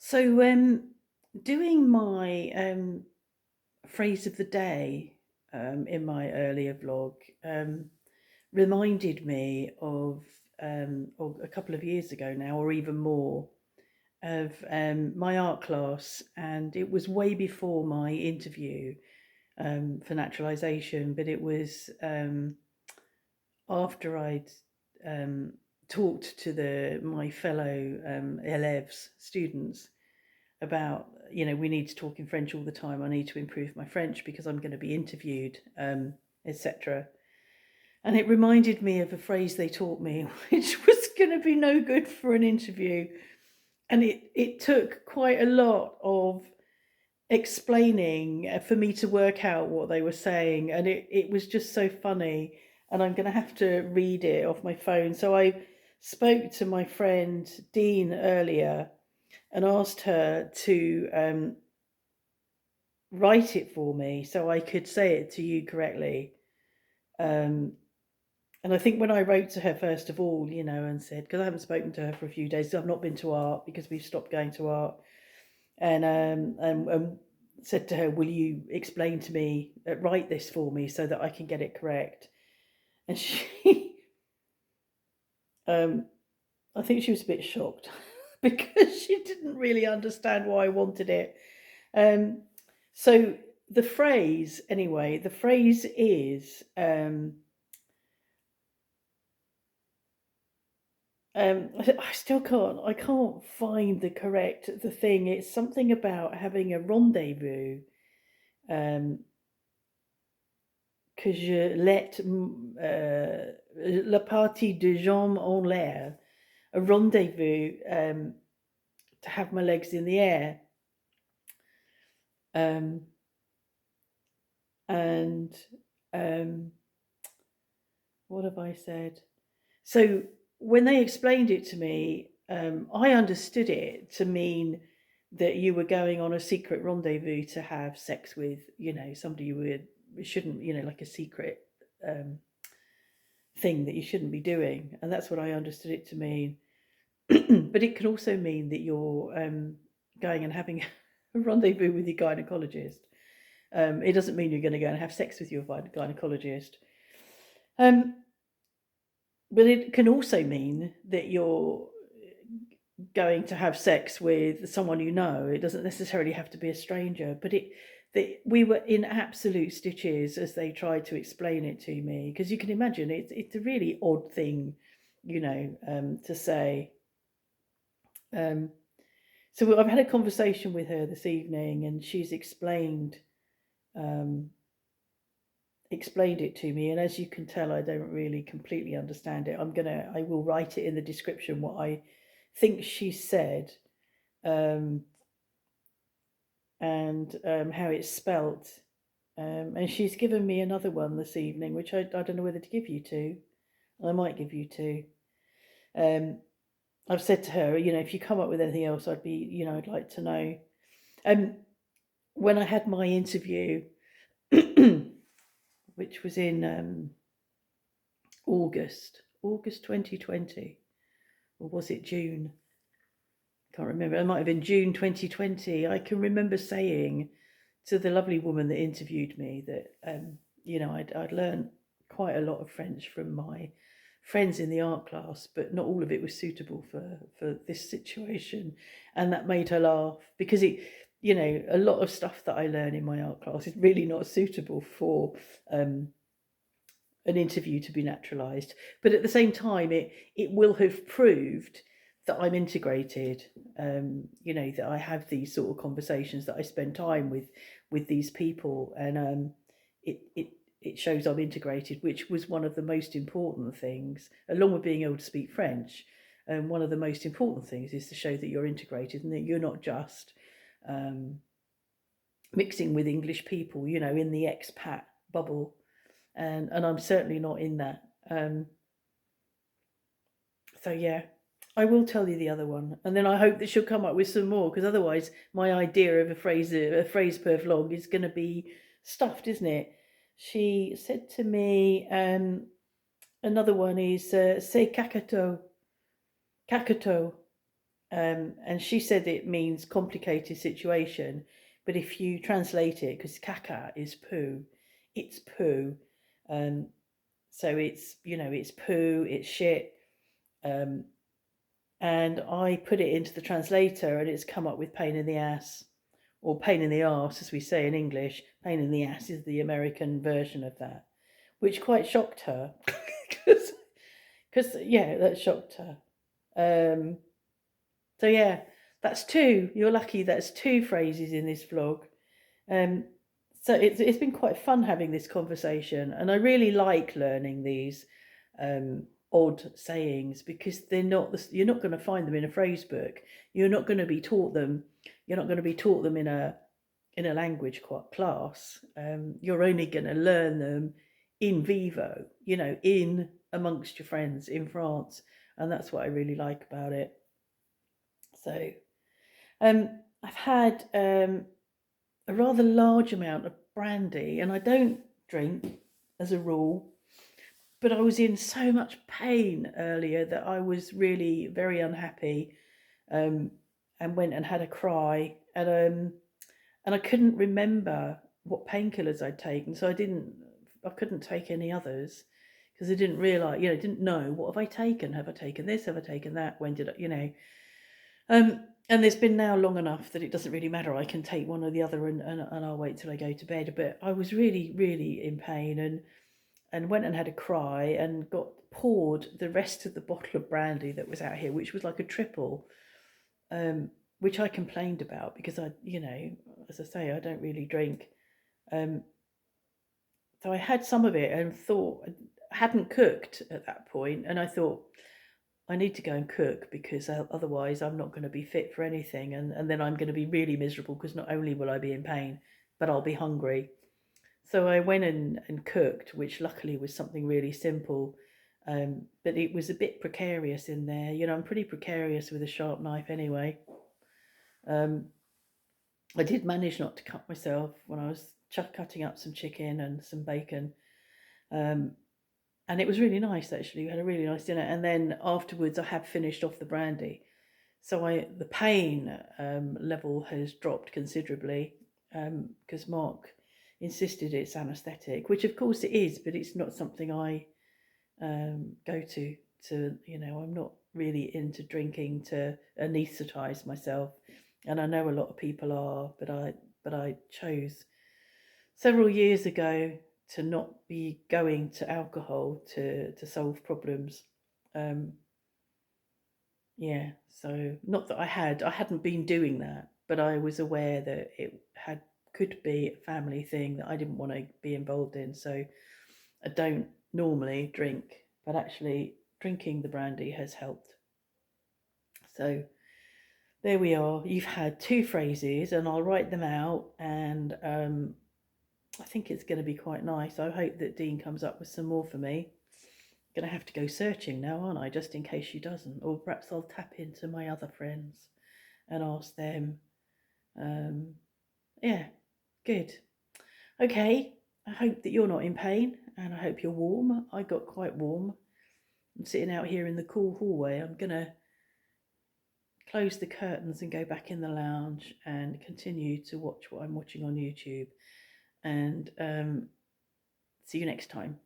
So, doing my phrase of the day in my earlier vlog reminded me of, or a couple of years ago now, or even more, of my art class, and it was way before my interview for naturalisation, but it was after I'd um, talked to my fellow élèves, students, about, we need to talk in French all the time. I need to improve my French because I'm going to be interviewed, etc. And it reminded me of a phrase they taught me, which was going to be no good for an interview. And it took quite a lot of explaining for me to work out what they were saying. And it was just so funny. And I'm going to have to read it off my phone. So I spoke to my friend Dine earlier and asked her to write it for me so I could say it to you correctly. And I think when I wrote to her, first of all, and said, because I haven't spoken to her for a few days, I've not been to art because we've stopped going to art, and said to her, will you explain to me, write this for me so that I can get it correct? And she, I think she was a bit shocked because she didn't really understand why I wanted it. So the phrase is I can't find the thing. It's something about having a rendezvous. Que je let la partie de jambes en l'air. A rendezvous, to have my legs in the air. And what have I said? So when they explained it to me, I understood it to mean that you were going on a secret rendezvous to have sex with, somebody you shouldn't, like a secret thing that you shouldn't be doing. And that's what I understood it to mean. But it can also mean that you're going and having a rendezvous with your gynaecologist. It doesn't mean you're going to go and have sex with your gynaecologist. But it can also mean that you're going to have sex with someone you know. It doesn't necessarily have to be a stranger, but we were in absolute stitches as they tried to explain it to me, because you can imagine it's a really odd thing, to say. So I've had a conversation with her this evening, and she's explained it to me, and as you can tell, I don't really completely understand it. I will write it in the description what I think she said, and how it's spelt. And she's given me another one this evening, which I don't know whether to give you to. I might give you to. I've said to her, if you come up with anything else, I'd like to know. When I had my interview, which was in August 2020, or was it June? I can't remember. It might have been June 2020. I can remember saying to the lovely woman that interviewed me that I'd learned quite a lot of French from my friends in the art class, but not all of it was suitable for this situation. And that made her laugh, because a lot of stuff that I learn in my art class is really not suitable for an interview to be naturalised. But at the same time, it will have proved that I'm integrated, that I have these sort of conversations, that I spend time with these people, and it shows I'm integrated, which was one of the most important things, along with being able to speak French. One of the most important things is to show that you're integrated and that you're not just mixing with English people, in the expat bubble. And I'm certainly not in that. So yeah, I will tell you the other one, and then I hope that she'll come up with some more, because otherwise my idea of a phrase per vlog is going to be stuffed, isn't it? She said to me, another one is c'est cacato. And she said it means complicated situation, but if you translate it, because caca is poo, it's poo. Um, so it's, it's poo, it's shit. Um, and I put it into the translator and it's come up with pain in the ass, or pain in the arse, as we say in English. Pain in the ass is the American version of that, which quite shocked her. Because yeah, that shocked her. Um, so yeah, that's two. You're lucky. That's two phrases in this vlog. Um, so it's been quite fun having this conversation, and I really like learning these odd sayings, because you're not going to find them in a phrase book. You're not going to be taught them. You're not going to be taught them in a language class. You're only going to learn them in vivo, in amongst your friends in France, and that's what I really like about it. So I've had a rather large amount of brandy, and I don't drink as a rule, but I was in so much pain earlier that I was really very unhappy, and went and had a cry, and I couldn't remember what painkillers I'd taken, so I couldn't take any others, because I didn't realise, didn't know, what have I taken? Have I taken this? Have I taken that? When did I, and there's been now long enough that it doesn't really matter. I can take one or the other, and I'll wait till I go to bed. But I was really, really in pain, and went and had a cry, and got poured the rest of the bottle of brandy that was out here, which was like a triple, which I complained about, because I, as I say, I don't really drink. So I had some of it and thought, I hadn't cooked at that point, and I thought, I need to go and cook, because otherwise I'm not going to be fit for anything, and then I'm going to be really miserable, because not only will I be in pain, but I'll be hungry. So I went and cooked, which luckily was something really simple, but it was a bit precarious in there. I'm pretty precarious with a sharp knife anyway. I did manage not to cut myself when I was cutting up some chicken and some bacon. And it was really nice, actually. We had a really nice dinner, and then afterwards I had finished off the brandy, so the pain level has dropped considerably, because Mark insisted it's anaesthetic, which of course it is, but it's not something I go to. I'm not really into drinking to anaesthetise myself, and I know a lot of people are, but I chose several years ago to not be going to alcohol to solve problems. Yeah, so not that I hadn't been doing that, but I was aware that it could be a family thing that I didn't want to be involved in. So I don't normally drink, but actually drinking the brandy has helped. So there we are. You've had two phrases, and I'll write them out, and I think it's going to be quite nice. I hope that Dean comes up with some more for me. I'm going to have to go searching now, aren't I, just in case she doesn't, or perhaps I'll tap into my other friends and ask them. Yeah, good. Okay, I hope that you're not in pain, and I hope you're warm. I got quite warm. I'm sitting out here in the cool hallway. I'm going to close the curtains and go back in the lounge and continue to watch what I'm watching on YouTube. And see you next time.